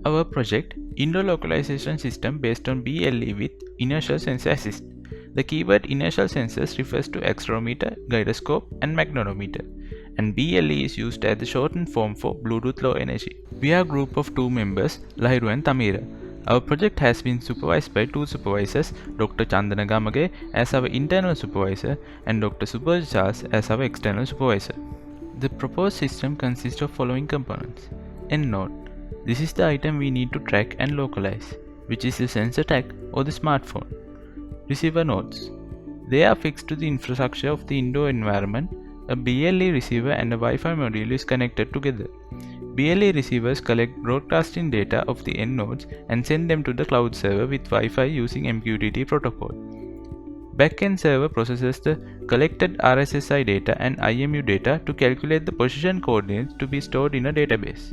Our project, Indoor Localization System based on BLE with Inertial Sensor Assist. The keyword inertial sensors refers to accelerometer, gyroscope, and magnetometer, and BLE is used as the shortened form for Bluetooth Low Energy. We are a group of 2 members, Lahiru and Tamira. Our project has been supervised by 2 supervisors, Dr. Chandana Gamage as our internal supervisor and Dr. Subhaj Charles as our external supervisor. The proposed system consists of following components. EndNode. This is the item we need to track and localize, which is the sensor tag or the smartphone. Receiver nodes. They are fixed to the infrastructure of the indoor environment. A BLE receiver and a Wi-Fi module is connected together. BLE receivers collect broadcasting data of the end nodes and send them to the cloud server with Wi-Fi using MQTT protocol. Backend server processes the collected RSSI data and IMU data to calculate the position coordinates to be stored in a database,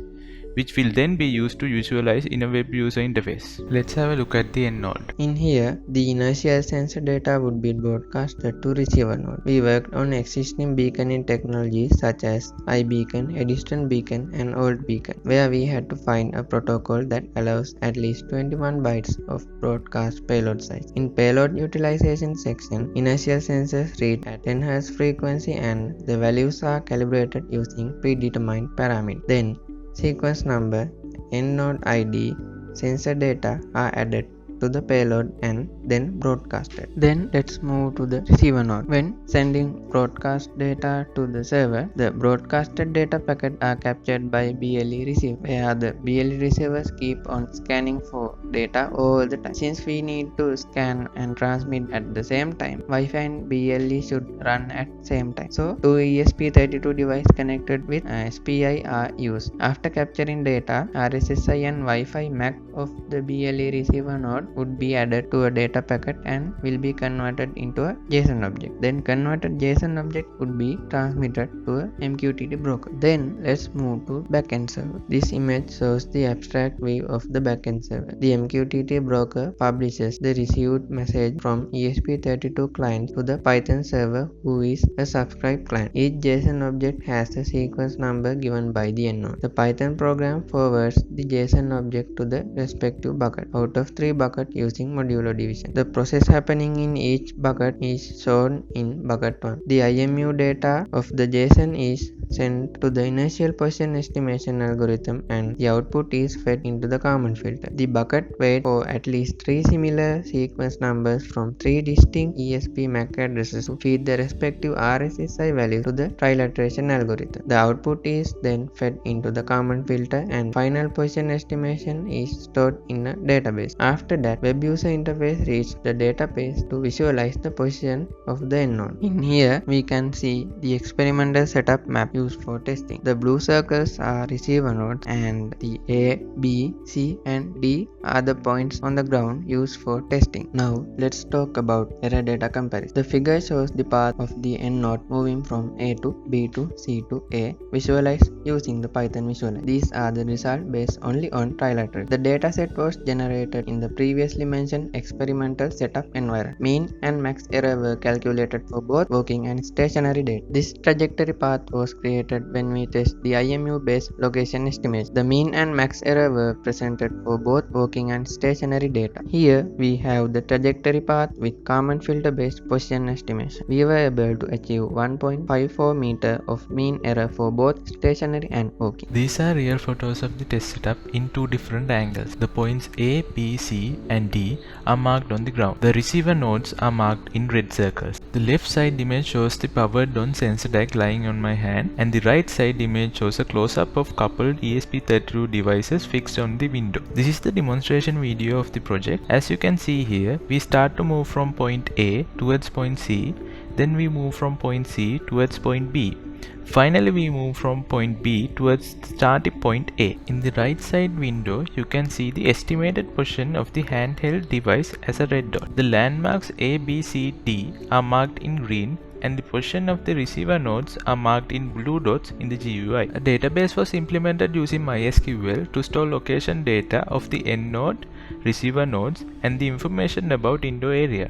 which will then be used to visualize in a web user interface. Let's have a look at the end node. In here, the inertial sensor data would be broadcasted to receiver node. We worked on existing beaconing technologies such as iBeacon, Edison Beacon, and Old Beacon, where we had to find a protocol that allows at least 21 bytes of broadcast payload size. In payload utilization section, inertial sensors read at 10 Hz frequency and the values are calibrated using predetermined parameters. Then, sequence number, end node ID, sensor data are added to the payload and then broadcasted. Then let's move to the receiver node. When sending broadcast data to the server, the broadcasted data packet are captured by BLE receiver, where the BLE receivers keep on scanning for data all the time. Since we need to scan and transmit at the same time, Wi-Fi and BLE should run at same time. So, 2 ESP32 devices connected with SPI are used. After capturing data, RSSI and Wi-Fi MAC of the BLE receiver node would be added to a data packet and will be converted into a JSON object. Then converted JSON object would be transmitted to a MQTT broker. Then let's move to backend server. This image shows the abstract view of the backend server. The MQTT broker publishes the received message from ESP32 client to the Python server, who is a subscribed client. Each JSON object has a sequence number given by the end node. The Python program forwards the JSON object to the respective bucket out of 3 buckets using modulo division. The process happening in each bucket is shown in bucket 1. The IMU data of the JSON is sent to the inertial position estimation algorithm and the output is fed into the Kalman filter. The bucket waits for at least 3 similar sequence numbers from 3 distinct ESP MAC addresses to feed the respective RSSI value to the trilateration algorithm. The output is then fed into the Kalman filter and final position estimation is stored in a database. After that, web user interface reaches the database to visualize the position of the end node. In here, we can see the experimental setup map used for testing. The blue circles are receiver nodes and the A, B, C and D are the points on the ground used for testing. Now, let's talk about error data comparison. The figure shows the path of the end node moving from A to B to C to A, visualized using the Python visualizer. These are the results based only on trilateral. The dataset was generated in the previously mentioned experimental setup environment. Mean and max error were calculated for both working and stationary data. This trajectory path was created when we test the IMU based location estimates. The mean and max error were presented for both working and stationary data. Here we have the trajectory path with Kalman filter based position estimation. We were able to achieve 1.54 meter of mean error for both stationary and working. These are real photos of the test setup in 2 different angles. The points A, B, C and D are marked on the ground. The receiver nodes are marked in red circles. The left side image shows the powered on sensor tag lying on my hand, and the right side image shows a close-up of coupled ESP32 devices fixed on the window. This is the demonstration video of the project. As you can see here, we start to move from point A towards point C, then we move from point C towards point B. Finally, we move from point B towards the starting point A. In the right side window, you can see the estimated position of the handheld device as a red dot. The landmarks A, B, C, D are marked in green, and the position of the receiver nodes are marked in blue dots in the GUI. A database was implemented using MySQL to store location data of the end node, receiver nodes, and the information about indoor area.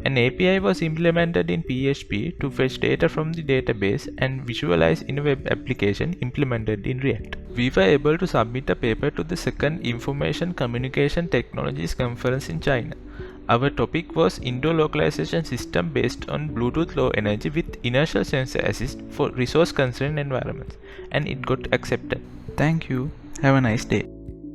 An API was implemented in PHP to fetch data from the database and visualize in a web application implemented in React. We were able to submit a paper to the second Information Communication Technologies Conference in China. Our topic was indoor localization system based on Bluetooth Low Energy with inertial sensor assist for resource constrained environments, and it got accepted. Thank you. Have a nice day.